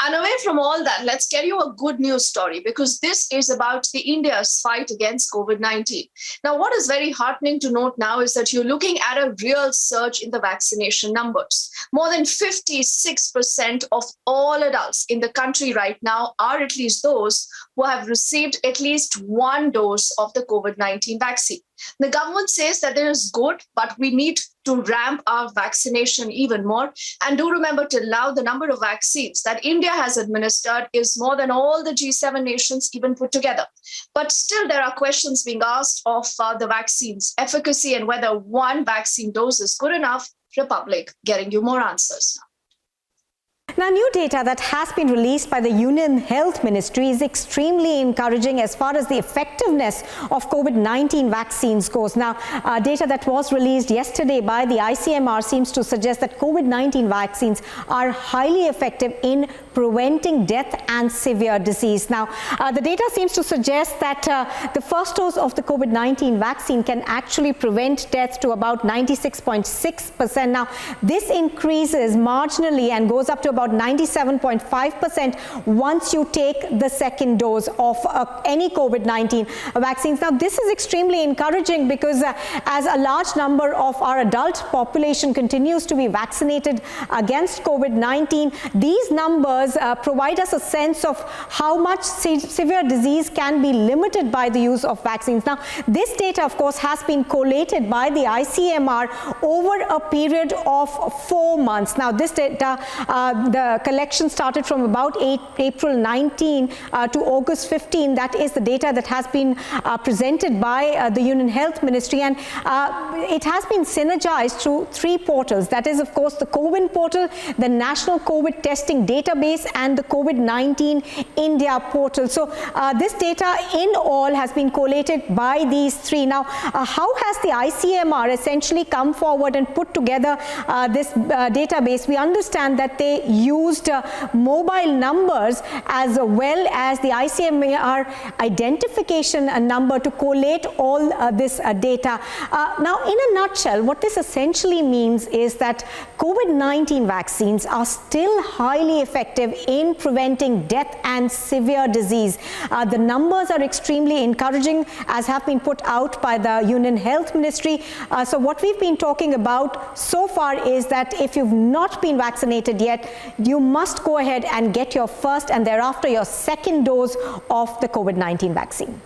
And away from all that, let's get you a good news story, because this is about the India's fight against COVID-19. Now, what is very heartening to note now is that you're looking at a real surge in the vaccination numbers. More than 56% of all adults in the country right now are at least those who have received at least one dose of the COVID-19 vaccine. The government says that it is good, but we need to ramp our vaccination even more. And do remember till now, the number of vaccines that India has administered is more than all the G7 nations even put together. But still, there are questions being asked of the vaccine's efficacy and whether one vaccine dose is good enough. Republic getting you more answers now. Now, new data that has been released by the Union Health Ministry is extremely encouraging as far as the effectiveness of COVID-19 vaccines goes. Now, data that was released yesterday by the ICMR seems to suggest that COVID-19 vaccines are highly effective in preventing death and severe disease. Now, the data seems to suggest that the first dose of the COVID-19 vaccine can actually prevent death to about 96.6%. Now, this increases marginally and goes up to about 97.5% once you take the second dose of any COVID-19 vaccines. Now, this is extremely encouraging because as a large number of our adult population continues to be vaccinated against COVID-19, these numbers provide us a sense of how much severe disease can be limited by the use of vaccines. Now, this data, of course, has been collated by the ICMR over a period of 4 months. Now, this data, the collection started from about April 19 to August 15. That is the data that has been presented by the Union Health Ministry, and it has been synergized through 3 portals. That is, of course, the CoWIN portal, the National COVID Testing Database, and the COVID-19 India portal. So this data in all has been collated by these 3. Now, how has the ICMR essentially come forward and put together this database? We understand that they used mobile numbers as well as the ICMR identification number to collate all this data. Now, in a nutshell, what this essentially means is that COVID-19 vaccines are still highly effective in preventing death and severe disease. The numbers are extremely encouraging, as have been put out by the Union Health Ministry. So what we've been talking about so far is that if you've not been vaccinated yet, you must go ahead and get your first and thereafter your second dose of the COVID-19 vaccine.